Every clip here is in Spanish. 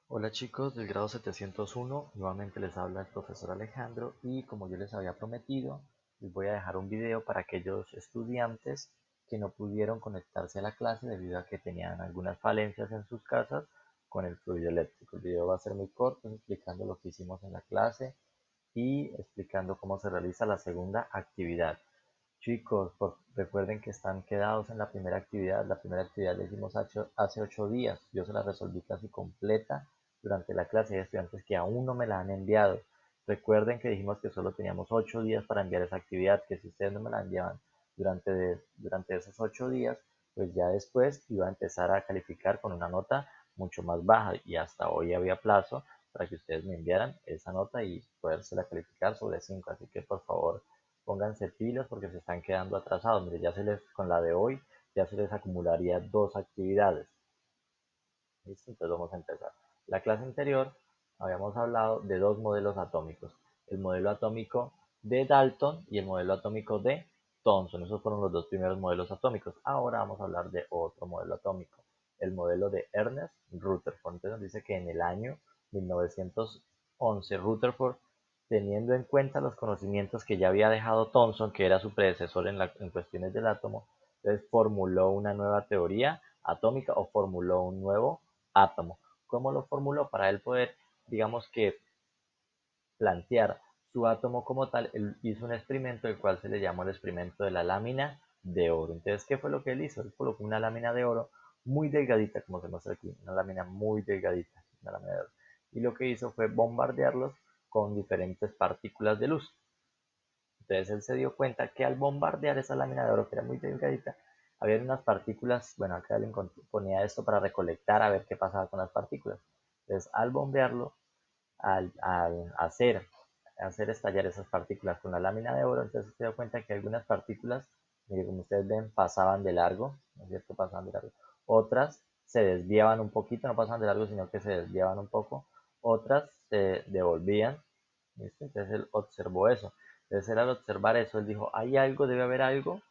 Hola chicos del grado 701, nuevamente les habla el profesor Alejandro y como yo les había prometido, les voy a dejar un video para aquellos estudiantes que no pudieron conectarse a la clase debido a que tenían algunas falencias en sus casas con el fluido eléctrico. El video va a ser muy corto explicando lo que hicimos en la clase y explicando cómo se realiza la segunda actividad. Chicos, recuerden que están quedados en la primera actividad. La primera actividad la hicimos hace 8 días. Yo se la resolví casi completa durante la clase. Hay estudiantes que aún no me la han enviado. Recuerden que dijimos que solo teníamos 8 días para enviar esa actividad, que si ustedes no me la enviaban durante esos 8 días, pues ya después iba a empezar a calificar con una nota mucho más baja y hasta hoy había plazo para que ustedes me enviaran esa nota y podérsela calificar sobre 5. Así que por favor pónganse pilas porque se están quedando atrasados. Mire, con la de hoy ya se les acumularía 2 actividades. ¿Listo? Entonces vamos a empezar. La clase anterior habíamos hablado de 2 modelos atómicos. El modelo atómico de Dalton y el modelo atómico de Thomson. Esos fueron los 2 primeros modelos atómicos. Ahora vamos a hablar de otro modelo atómico. El modelo de Ernest Rutherford. Entonces nos dice que en el año 1911 Rutherford, teniendo en cuenta los conocimientos que ya había dejado Thomson, que era su predecesor en cuestiones del átomo, entonces formuló una nueva teoría atómica o formuló un nuevo átomo. ¿Cómo lo formuló? Para él poder, digamos que, plantear su átomo como tal, él hizo un experimento el cual se le llamó el experimento de la lámina de oro. Entonces, ¿qué fue lo que él hizo? Él colocó una lámina de oro muy delgadita, como se muestra aquí, una lámina muy delgadita, una lámina de oro. Y lo que hizo fue bombardearlos con diferentes partículas de luz. Entonces él se dio cuenta que al bombardear esa lámina de oro, que era muy delgadita, había unas partículas. Bueno, acá le ponía esto para recolectar a ver qué pasaba con las partículas. Entonces al bombearlo, al hacer estallar esas partículas con la lámina de oro, entonces se dio cuenta que algunas partículas, mire, como ustedes ven, pasaban de largo, ¿no es cierto? Pasaban de largo. Otras se desviaban un poquito, no pasaban de largo, sino que se desviaban un poco. Otras se devolvían. ¿Listo? Entonces él observó eso. Entonces él al observar eso, él dijo, hay algo, debe haber algo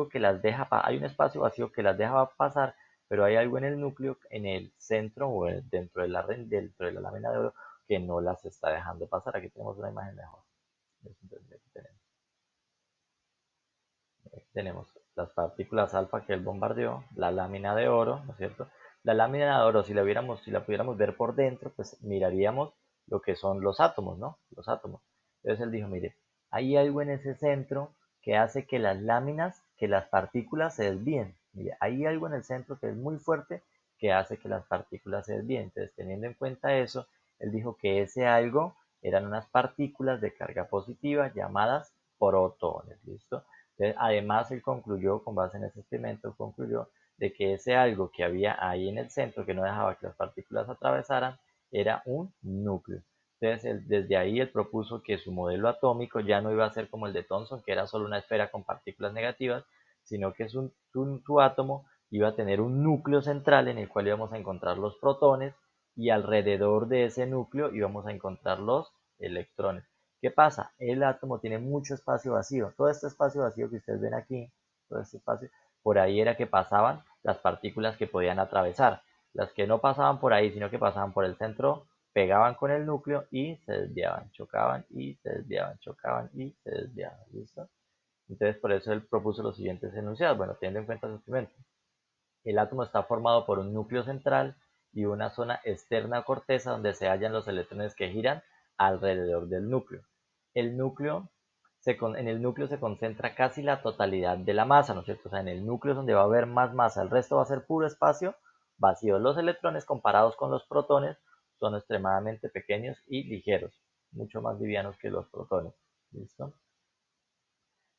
que las deja, hay un espacio vacío que las deja pasar, pero hay algo en el núcleo, en el centro o dentro de la lámina de oro que no las está dejando pasar. Aquí tenemos una imagen mejor. Entonces, aquí tenemos las partículas alfa que él bombardeó, la lámina de oro, ¿no es cierto? La lámina de oro, si la pudiéramos ver por dentro, pues miraríamos lo que son los átomos, ¿no? Los átomos. Entonces él dijo, mire, hay algo en ese centro que hace que las láminas, que las partículas se desvíen. Mire, hay algo en el centro que es muy fuerte que hace que las partículas se desvíen. Entonces, teniendo en cuenta eso, él dijo que ese algo eran unas partículas de carga positiva llamadas protones, ¿listo? Además, él concluyó, con base en ese experimento, concluyó de que ese algo que había ahí en el centro, que no dejaba que las partículas atravesaran, era un núcleo. Entonces, desde ahí él propuso que su modelo atómico ya no iba a ser como el de Thomson, que era solo una esfera con partículas negativas, sino que su átomo iba a tener un núcleo central en el cual íbamos a encontrar los protones y alrededor de ese núcleo íbamos a encontrar los electrones. ¿Qué pasa? El átomo tiene mucho espacio vacío. Todo este espacio vacío que ustedes ven aquí, todo este espacio, por ahí era que pasaban las partículas que podían atravesar. Las que no pasaban por ahí, sino que pasaban por el centro, pegaban con el núcleo y se desviaban, chocaban y se desviaban, chocaban y se desviaban. ¿Listo? Entonces, por eso él propuso los siguientes enunciados. Bueno, teniendo en cuenta su experimento. El átomo está formado por un núcleo central y una zona externa o corteza donde se hallan los electrones que giran alrededor del núcleo. El núcleo en el núcleo se concentra casi la totalidad de la masa, ¿no es cierto? O sea, en el núcleo es donde va a haber más masa, el resto va a ser puro espacio vacío. Los electrones comparados con los protones son extremadamente pequeños y ligeros, mucho más livianos que los protones. ¿Listo?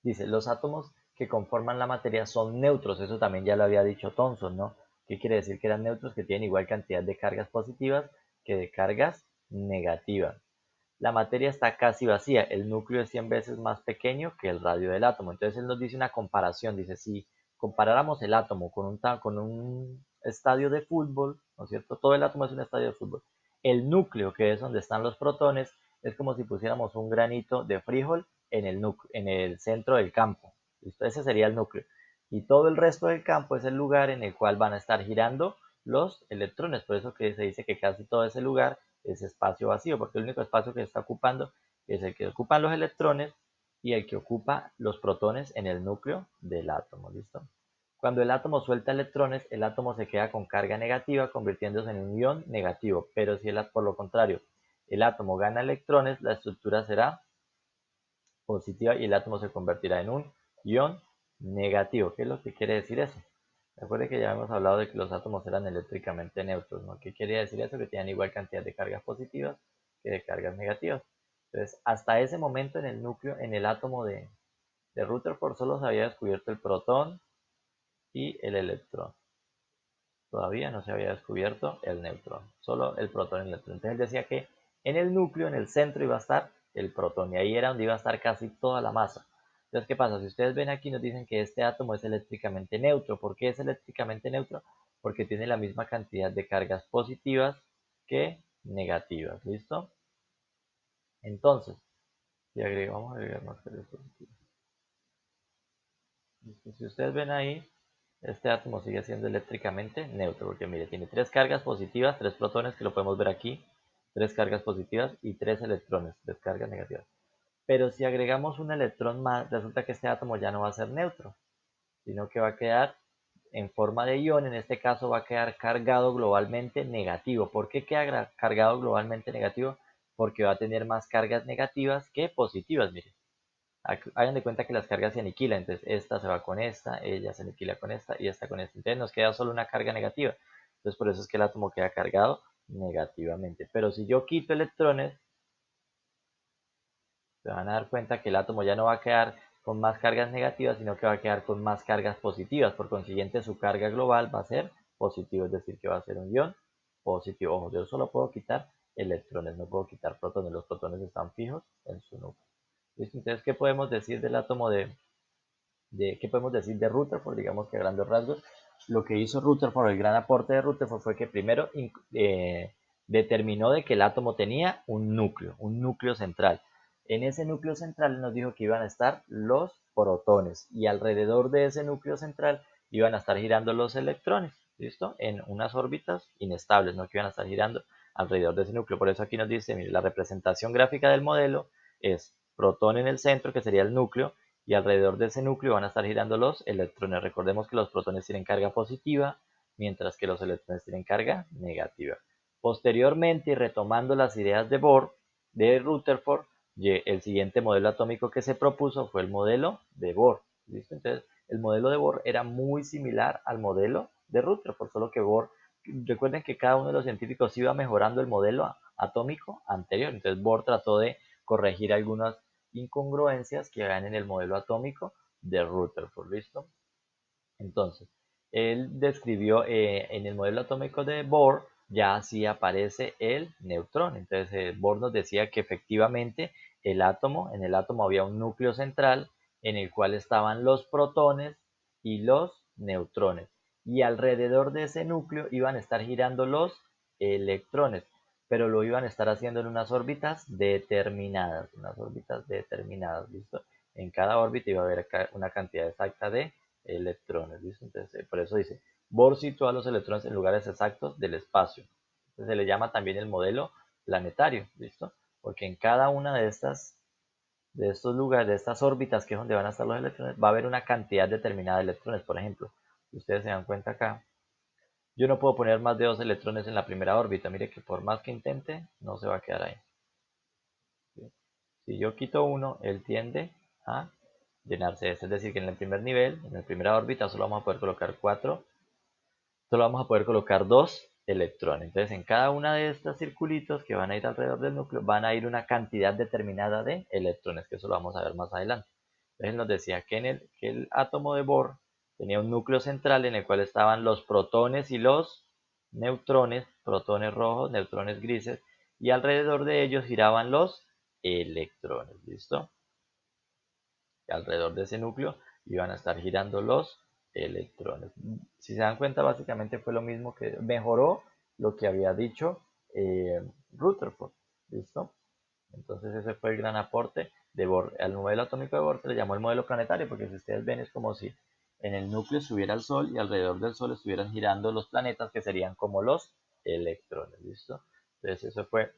Dice, los átomos que conforman la materia son neutros, eso también ya lo había dicho Thomson, ¿no? ¿Qué quiere decir que eran neutros? Que tienen igual cantidad de cargas positivas que de cargas negativas. La materia está casi vacía, el núcleo es 100 veces más pequeño que el radio del átomo. Entonces él nos dice una comparación, dice, si comparáramos el átomo con un estadio de fútbol, ¿no es cierto? Todo el átomo es un estadio de fútbol. El núcleo, que es donde están los protones, es como si pusiéramos un granito de frijol en el centro del campo. ¿Listo? Ese sería el núcleo. Y todo el resto del campo es el lugar en el cual van a estar girando los electrones. Por eso que se dice que casi todo ese lugar es espacio vacío, porque el único espacio que está ocupando es el que ocupan los electrones y el que ocupa los protones en el núcleo del átomo. ¿Listo? Cuando el átomo suelta electrones, el átomo se queda con carga negativa, convirtiéndose en un ion negativo. Pero si por lo contrario el átomo gana electrones, la estructura será positiva y el átomo se convertirá en un ion negativo. ¿Qué es lo que quiere decir eso? Recuerde que ya hemos hablado de que los átomos eran eléctricamente neutros, ¿no? ¿Qué quería decir eso? Que tenían igual cantidad de cargas positivas que de cargas negativas. Entonces, hasta ese momento en el núcleo, en el átomo de Rutherford, solo se había descubierto el protón y el electrón. Todavía no se había descubierto el neutrón, solo el protón y el electrón. Entonces él decía que en el núcleo, en el centro, iba a estar el protón, y ahí era donde iba a estar casi toda la masa. Entonces, ¿qué pasa? Si ustedes ven aquí, nos dicen que este átomo es eléctricamente neutro. ¿Por qué es eléctricamente neutro? Porque tiene la misma cantidad de cargas positivas que negativas. ¿Listo? Entonces, vamos a agregar más cargas positivas. ¿Listo? Si ustedes ven ahí, este átomo sigue siendo eléctricamente neutro, porque mire, tiene 3 cargas positivas, 3 protones, que lo podemos ver aquí, 3 cargas positivas y 3 electrones, 3 cargas negativas. Pero si agregamos un electrón más, resulta que este átomo ya no va a ser neutro, sino que va a quedar en forma de ion. En este caso va a quedar cargado globalmente negativo. ¿Por qué queda cargado globalmente negativo? Porque va a tener más cargas negativas que positivas, miren. Hagan de cuenta que las cargas se aniquilan, entonces esta se va con esta, ella se aniquila con esta y esta con esta. Entonces nos queda solo una carga negativa. Entonces por eso es que el átomo queda cargado negativamente. Pero si yo quito electrones, se van a dar cuenta que el átomo ya no va a quedar con más cargas negativas, sino que va a quedar con más cargas positivas. Por consiguiente, su carga global va a ser positivo, es decir, que va a ser un ion positivo. Ojo, yo solo puedo quitar electrones, no puedo quitar protones. Los protones están fijos en su núcleo. ¿Listo? Entonces, ¿qué podemos decir del átomo qué podemos decir de Rutherford? Digamos que a grandes rasgos, lo que hizo Rutherford, el gran aporte de Rutherford fue que primero determinó de que el átomo tenía un núcleo central. En ese núcleo central nos dijo que iban a estar los protones y alrededor de ese núcleo central iban a estar girando los electrones, ¿listo? En unas órbitas inestables, ¿no? Que iban a estar girando alrededor de ese núcleo. Por eso aquí nos dice, mire, la representación gráfica del modelo es protón en el centro, que sería el núcleo, y alrededor de ese núcleo van a estar girando los electrones. Recordemos que los protones tienen carga positiva, mientras que los electrones tienen carga negativa. Posteriormente, y retomando las ideas de Bohr, de Rutherford, el siguiente modelo atómico que se propuso fue el modelo de Bohr. ¿Listo? Entonces, el modelo de Bohr era muy similar al modelo de Rutherford, solo que Bohr, recuerden que cada uno de los científicos iba mejorando el modelo atómico anterior. Entonces, Bohr trató de corregir algunas incongruencias que hagan en el modelo atómico de Rutherford. ¿Listo? Entonces, él describió en el modelo atómico de Bohr, ya así aparece el neutrón. Entonces, Bohr nos decía que efectivamente en el átomo había un núcleo central en el cual estaban los protones y los neutrones. Y alrededor de ese núcleo iban a estar girando los electrones, pero lo iban a estar haciendo en unas órbitas determinadas, ¿listo? En cada órbita iba a haber una cantidad exacta de electrones, ¿listo? Entonces, por eso dice, Bohr sitúa los electrones en lugares exactos del espacio. Entonces, se le llama también el modelo planetario, ¿listo? Porque en cada una de estos lugares, de estas órbitas que es donde van a estar los electrones, va a haber una cantidad determinada de electrones. Por ejemplo, si ustedes se dan cuenta acá, yo no puedo poner más de 2 electrones en la primera órbita. Mire que por más que intente, no se va a quedar ahí. ¿Sí? Si yo quito uno, él tiende a llenarse. Es decir, que en el primer nivel, en la primera órbita, solo vamos a poder colocar 2 electrones. Entonces, en cada una de estos circulitos que van a ir alrededor del núcleo, van a ir una cantidad determinada de electrones, que eso lo vamos a ver más adelante. Entonces, nos decía que el átomo de Bohr tenía un núcleo central en el cual estaban los protones y los neutrones, protones rojos, neutrones grises, y alrededor de ellos giraban los electrones, ¿listo? Y alrededor de ese núcleo iban a estar girando los electrones. Si se dan cuenta, básicamente fue lo mismo, que mejoró lo que había dicho Rutherford, ¿listo? Entonces ese fue el gran aporte de Bohr. Al modelo atómico de Bohr se le llamó el modelo planetario, porque si ustedes ven es como si en el núcleo estuviera el Sol y alrededor del Sol estuvieran girando los planetas que serían como los electrones, ¿listo? Entonces eso fue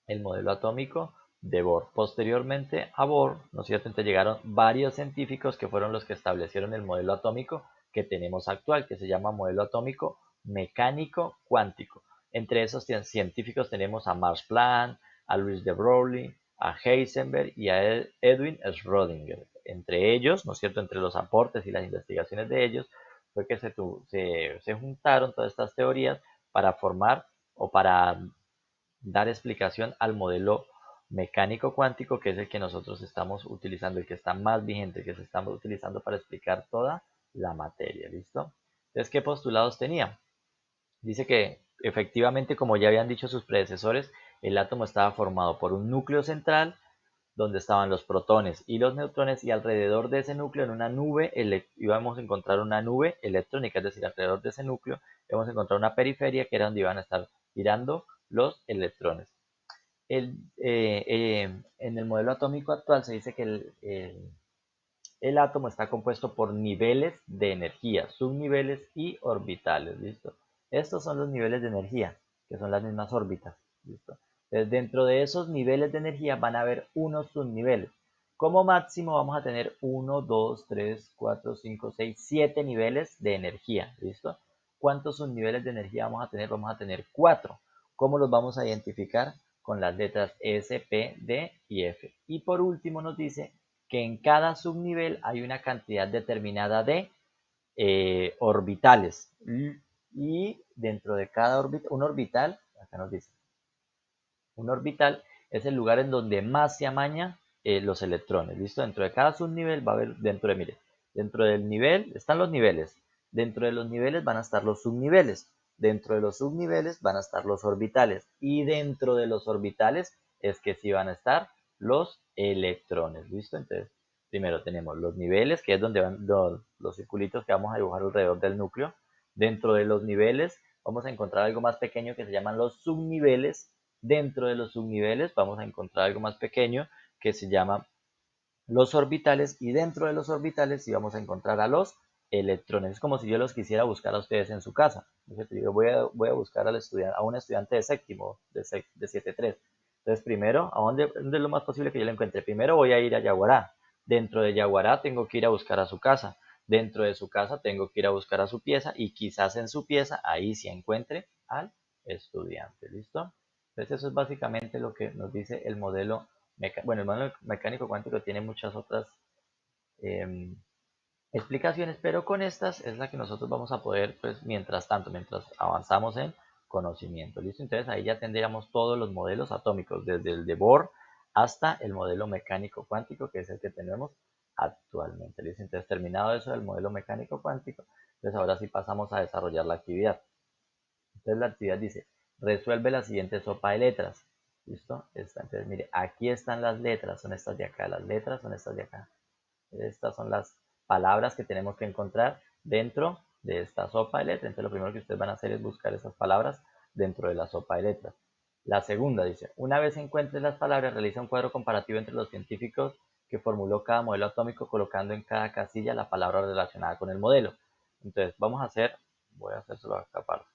el modelo atómico de Bohr. Posteriormente a Bohr, ¿no es cierto? Entonces llegaron varios científicos que fueron los que establecieron el modelo atómico que tenemos actual, que se llama modelo atómico mecánico cuántico. Entre esos científicos tenemos a Max Planck, a Louis de Broglie, a Heisenberg y a Edwin Schrödinger. Entre ellos, ¿no es cierto? Entre los aportes y las investigaciones de ellos, fue que se juntaron todas estas teorías para formar o para dar explicación al modelo mecánico cuántico, que es el que nosotros estamos utilizando, el que está más vigente, que se está utilizando para explicar toda la materia, ¿listo? Entonces, ¿qué postulados tenía? Dice que efectivamente, como ya habían dicho sus predecesores, el átomo estaba formado por un núcleo central donde estaban los protones y los neutrones, y alrededor de ese núcleo, en una nube, íbamos a encontrar una nube electrónica, es decir, alrededor de ese núcleo íbamos a encontrar una periferia que era donde iban a estar girando los electrones. En el modelo atómico actual se dice que el átomo está compuesto por niveles de energía, subniveles y orbitales, ¿listo? Estos son los niveles de energía, que son las mismas órbitas, ¿listo? Entonces, dentro de esos niveles de energía van a haber unos subniveles. Como máximo vamos a tener 1, 2, 3, 4, 5, 6, 7 niveles de energía, ¿listo? ¿Cuántos subniveles de energía vamos a tener? Vamos a tener 4. ¿Cómo los vamos a identificar? Con las letras S, P, D y F. Y por último nos dice que en cada subnivel hay una cantidad determinada de orbitales. Y dentro de cada un orbital, acá nos dice, un orbital es el lugar en donde más se amañan los electrones. ¿Listo? Dentro de cada subnivel va a haber, mire, dentro del nivel están los niveles. Dentro de los niveles van a estar los subniveles. Dentro de los subniveles van a estar los orbitales. Y dentro de los orbitales es que sí van a estar los electrones. ¿Listo? Entonces, primero tenemos los niveles, que es donde van los circulitos que vamos a dibujar alrededor del núcleo. Dentro de los niveles vamos a encontrar algo más pequeño que se llaman los subniveles. Dentro de los subniveles vamos a encontrar algo más pequeño que se llama los orbitales, y dentro de los orbitales sí vamos a encontrar a los electrones. Es como si yo los quisiera buscar a ustedes en su casa. Yo voy a buscar a un estudiante de séptimo, de 7.3. Entonces, primero, ¿dónde es lo más posible que yo lo encuentre? Primero voy a ir a Yaguará. Dentro de Yaguará tengo que ir a buscar a su casa. Dentro de su casa tengo que ir a buscar a su pieza, y quizás en su pieza ahí sí encuentre al estudiante. ¿Listo? Entonces, eso es básicamente lo que nos dice el modelo bueno, el modelo mecánico cuántico tiene muchas otras eh, explicaciones, pero con estas es la que nosotros vamos a poder, pues, mientras tanto, mientras avanzamos en conocimiento, ¿listo? Entonces ahí ya tendríamos todos los modelos atómicos, desde el de Bohr hasta el modelo mecánico cuántico, que es el que tenemos actualmente, ¿listo? Entonces, terminado eso del modelo mecánico cuántico, entonces ahora sí pasamos a desarrollar la actividad. Entonces la actividad dice, resuelve la siguiente sopa de letras. ¿Listo? Entonces, mire, aquí están las letras, son estas de acá, las letras son estas de acá. Estas son las palabras que tenemos que encontrar dentro de esta sopa de letras. Entonces, lo primero que ustedes van a hacer es buscar esas palabras dentro de la sopa de letras. La segunda dice, una vez encuentres las palabras, realiza un cuadro comparativo entre los científicos que formuló cada modelo atómico, colocando en cada casilla la palabra relacionada con el modelo. Entonces, voy a hacérselo acá aparte.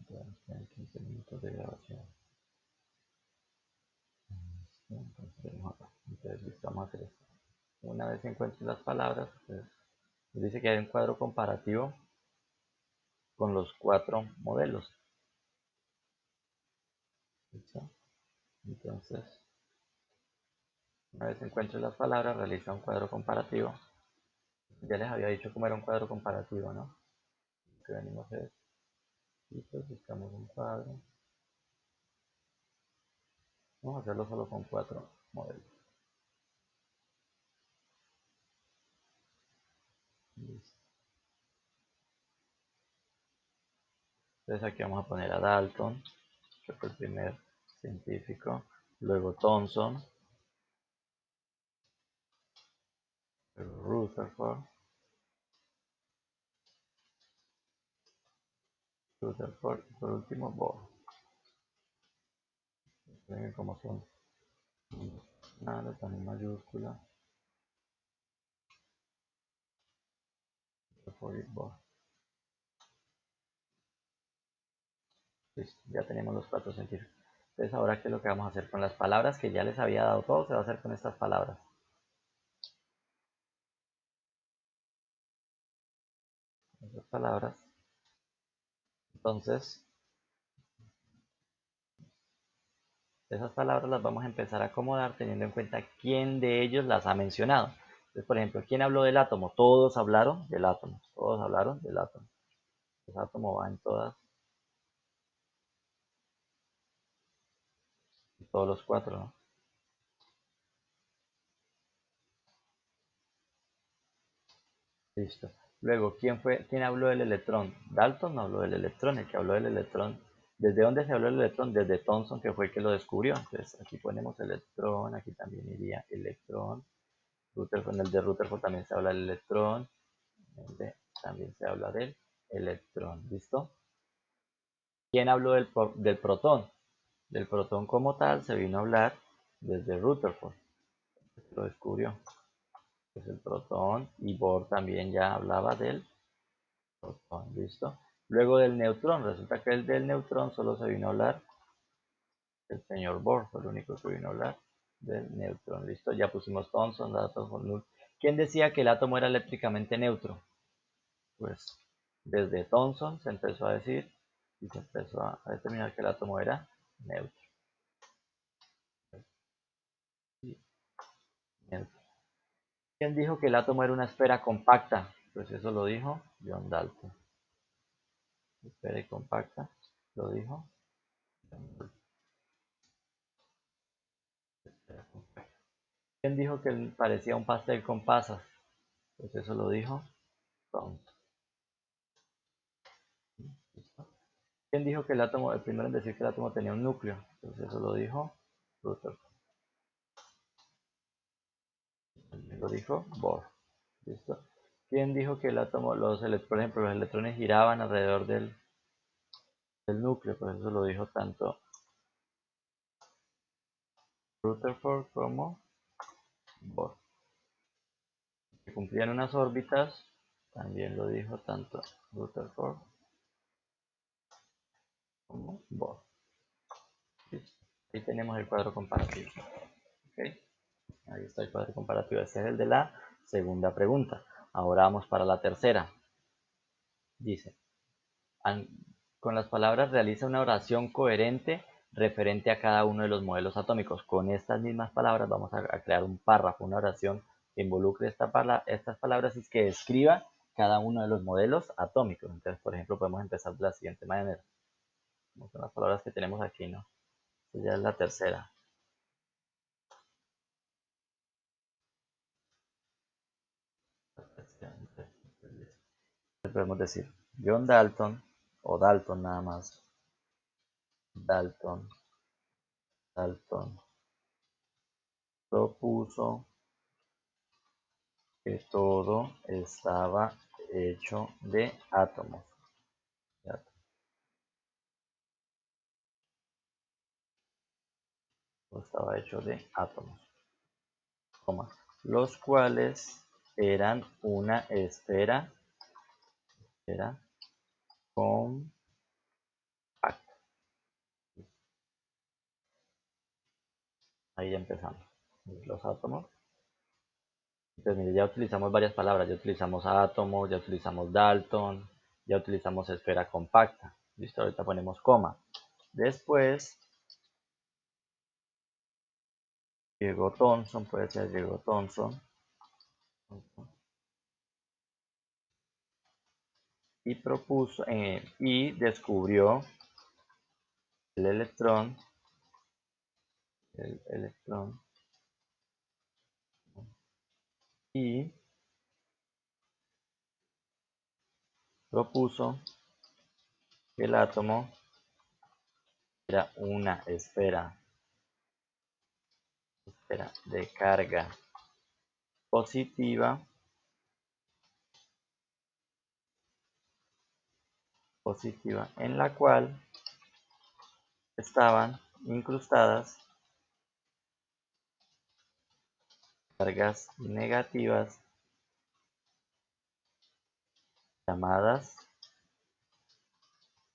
Entonces, 15 minutos de grabación. Entonces, listo, vamos a hacer esto. Una vez encuentres las palabras, pues, nos dice que hay un cuadro comparativo con los 4 modelos. ¿Listo? Entonces, una vez encuentres las palabras, realiza un cuadro comparativo. Ya les había dicho cómo era un cuadro comparativo, ¿no? Lo que venimos es, y pues buscamos un cuadro. Vamos a hacerlo solo con 4 modelos. Listo. Entonces aquí vamos a poner a Dalton, que fue el primer científico. Luego Thomson, Rutherford, y por último Bohr. Miren cómo son nada también mayúscula. Rutherford y Bohr. Listo, ya tenemos los 4 científicos. Entonces ahora, ¿qué es lo que vamos a hacer con las palabras que ya les había dado todo? Se va a hacer con estas palabras. Estas palabras. Entonces, esas palabras las vamos a empezar a acomodar teniendo en cuenta quién de ellos las ha mencionado. Entonces, por ejemplo, ¿quién habló del átomo? Todos hablaron del átomo. Todos hablaron del átomo. El átomo va en todos los 4, ¿no? Listo. Luego, ¿quién habló del electrón? Dalton no habló del electrón. El que habló del electrón. ¿Desde dónde se habló del electrón? Desde Thomson, que fue el que lo descubrió. Entonces, aquí ponemos electrón. Aquí también iría electrón. Rutherford, en el de Rutherford también se habla del electrón. También se habla del electrón. ¿Listo? ¿Quién habló del protón? Del protón como tal se vino a hablar desde Rutherford. Lo descubrió. Es el protón, y Bohr también ya hablaba del protón. ¿Listo? Luego del neutrón. Resulta que el del neutrón solo se vino a hablar el señor Bohr. Fue el único que vino a hablar del neutrón. ¿Listo? Ya pusimos Thomson, Dalton, Null. ¿Quién decía que el átomo era eléctricamente neutro? Pues desde Thomson se empezó a decir y se empezó a determinar que el átomo era neutro. Neutro. ¿Quién dijo que el átomo era una esfera compacta? Pues eso lo dijo John Dalton. Esfera y compacta, lo dijo John Dalton. ¿Quién dijo que parecía un pastel con pasas? Pues eso lo dijo Thomson. ¿Quién dijo que el primero en decir que el átomo tenía un núcleo? Pues eso lo dijo Rutherford. Lo dijo Bohr. ¿Listo? ¿Quién dijo que el átomo, por ejemplo, los electrones giraban alrededor del núcleo? Pues eso lo dijo tanto Rutherford como Bohr. Que cumplían unas órbitas, también lo dijo tanto Rutherford como Bohr. ¿Listo? Ahí tenemos el cuadro comparativo. ¿Okay? Ahí está el cuadro comparativo. Este es el de la segunda pregunta. Ahora vamos para la tercera. Dice, con las palabras realiza una oración coherente referente a cada uno de los modelos atómicos. Con estas mismas palabras vamos a crear un párrafo, una oración que involucre estas palabras y que describa cada uno de los modelos atómicos. Entonces, por ejemplo, podemos empezar de la siguiente manera. Con las palabras que tenemos aquí, ¿no? Esta ya es la tercera. Podemos decir John Dalton o Dalton nada más. Dalton propuso que todo estaba hecho de átomos. Todo estaba hecho de átomos, los cuales eran una esfera compacta. Ahí ya empezamos. Los átomos. Entonces, mire, ya utilizamos varias palabras. Ya utilizamos átomo, ya utilizamos Dalton, ya utilizamos esfera compacta. Listo, ahorita ponemos coma. Después llegó Thomson, puede ser llegó Thomson. Y propuso y descubrió el electrón y propuso que el átomo era una esfera de carga positiva positiva en la cual estaban incrustadas cargas negativas llamadas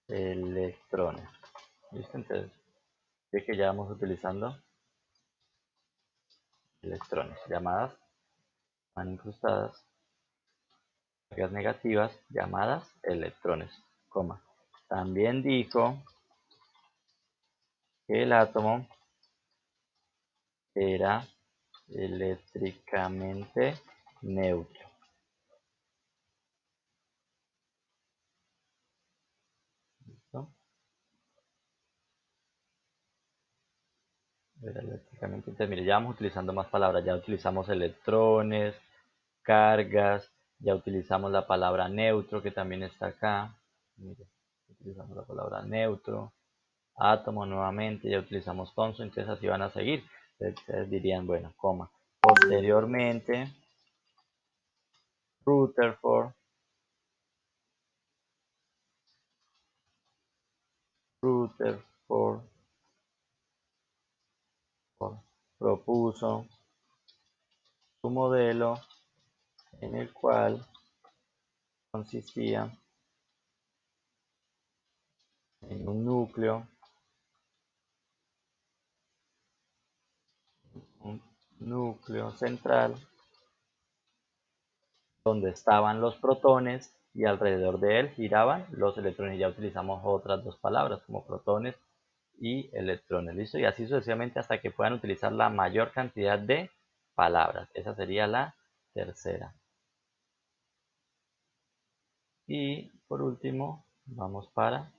electrones. ¿Listo? Entonces, ve que ya vamos utilizando electrones llamadas, van incrustadas cargas negativas llamadas electrones, coma. También dijo que el átomo era eléctricamente neutro. ¿Listo? Era eléctricamente, entonces, mire, ya vamos utilizando más palabras, ya utilizamos electrones, cargas, ya utilizamos la palabra neutro que también está acá. Mire, utilizamos la palabra neutro, átomo nuevamente, ya utilizamos Thomson, entonces así van a seguir. Ustedes dirían, bueno, coma. Posteriormente, Rutherford propuso su modelo en el cual consistía en un núcleo central donde estaban los protones y alrededor de él giraban los electrones. Ya utilizamos otras dos palabras como protones y electrones, ¿listo? Y así sucesivamente hasta que puedan utilizar la mayor cantidad de palabras. Esa sería la tercera. Y por último, vamos para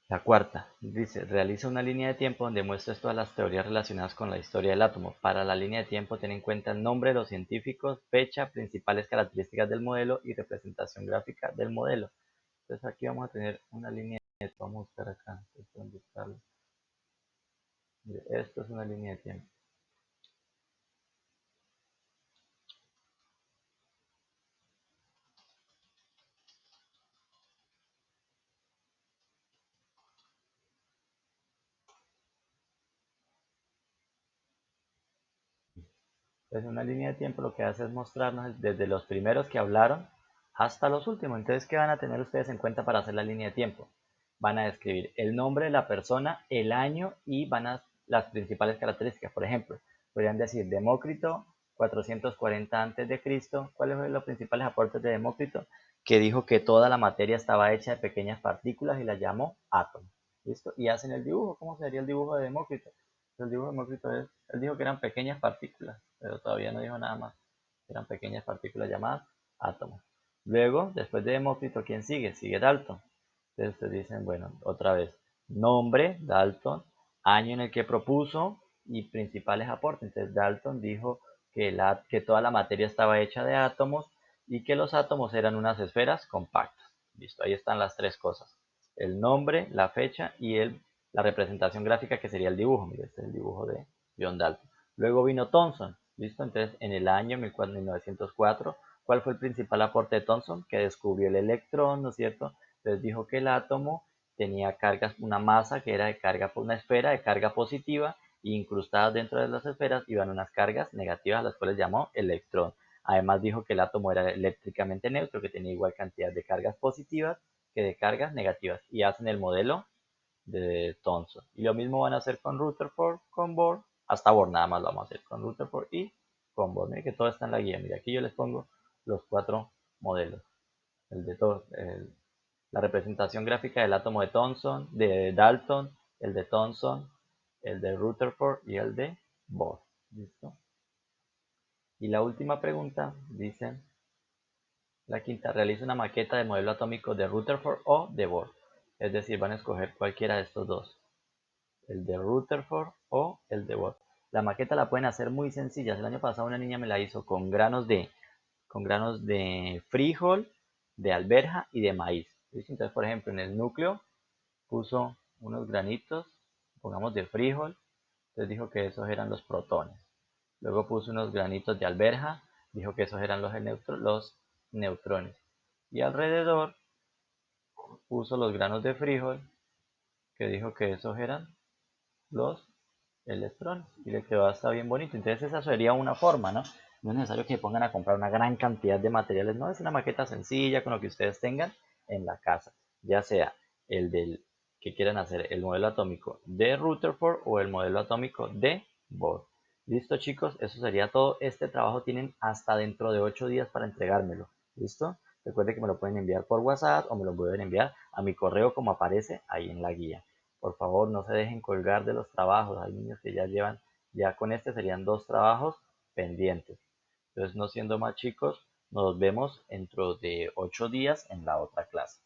la cuarta. Dice, realiza una línea de tiempo donde muestres todas las teorías relacionadas con la historia del átomo. Para la línea de tiempo, ten en cuenta el nombre de los científicos, fecha, principales características del modelo y representación gráfica del modelo. Entonces aquí vamos a tener una línea de tiempo. Vamos a buscar acá. Esto es una línea de tiempo. Entonces una línea de tiempo lo que hace es mostrarnos desde los primeros que hablaron hasta los últimos. Entonces, ¿qué van a tener ustedes en cuenta para hacer la línea de tiempo? Van a describir el nombre de la persona, el año y las principales características. Por ejemplo, podrían decir Demócrito 440 a.C. ¿Cuáles fueron los principales aportes de Demócrito? Que dijo que toda la materia estaba hecha de pequeñas partículas y la llamó átomos. ¿Listo? Y hacen el dibujo. ¿Cómo sería el dibujo de Demócrito? El dibujo de Demócrito él dijo que eran pequeñas partículas, pero todavía no dijo nada más. Eran pequeñas partículas llamadas átomos. Luego, después de Demócrito, ¿quién sigue? Sigue Dalton. Entonces ustedes dicen, bueno, otra vez, nombre, Dalton, año en el que propuso y principales aportes. Entonces Dalton dijo que toda la materia estaba hecha de átomos y que los átomos eran unas esferas compactas. Listo, ahí están las tres cosas. El nombre, la fecha y la representación gráfica que sería el dibujo. Mire, este es el dibujo de John Dalton. Luego vino Thomson, ¿listo? Entonces en el año 1904, ¿cuál fue el principal aporte de Thomson? Que descubrió el electrón, ¿no es cierto? Entonces dijo que el átomo tenía cargas, una masa que era de carga, una esfera de carga positiva, e incrustadas dentro de las esferas iban unas cargas negativas, a las cuales llamó electrón. Además dijo que el átomo era eléctricamente neutro, que tenía igual cantidad de cargas positivas que de cargas negativas, y hacen el modelo de Thomson. Y lo mismo van a hacer con Rutherford, con Bohr, hasta Bohr nada más lo vamos a hacer con Rutherford y con Bohr. Miren que todo está en la guía. Mira, aquí yo les pongo los cuatro modelos. El de todo, la representación gráfica del átomo de Thomson, de Dalton, el de Thomson, el de Rutherford y el de Bohr. ¿Listo? Y la última pregunta dice, la quinta, realiza una maqueta del modelo atómico de Rutherford o de Bohr. Es decir, van a escoger cualquiera de estos dos, el de Rutherford o el de Bohr. La maqueta la pueden hacer muy sencilla. El año pasado una niña me la hizo con granos de frijol, de alberja y de maíz. ¿Listo? Entonces, por ejemplo, en el núcleo puso unos granitos, pongamos de frijol, entonces dijo que esos eran los protones. Luego puso unos granitos de alberja, dijo que esos eran los neutrones. y alrededor puso los granos de frijol, que dijo que esos eran los electrones y le quedó hasta bien bonito. Entonces esa sería una forma, ¿no? No es necesario que pongan a comprar una gran cantidad de materiales, no, es una maqueta sencilla con lo que ustedes tengan en la casa, ya sea el del que quieran hacer el modelo atómico de Rutherford o el modelo atómico de Bohr. Listo, chicos, eso sería todo. Este trabajo tienen hasta dentro de 8 días para entregármelo. ¿Listo? Recuerden que me lo pueden enviar por WhatsApp o me lo pueden enviar a mi correo como aparece ahí en la guía. Por favor, no se dejen colgar de los trabajos. Hay niños que ya llevan, ya con este serían 2 trabajos pendientes. Entonces, no siendo más chicos, nos vemos dentro de 8 días en la otra clase.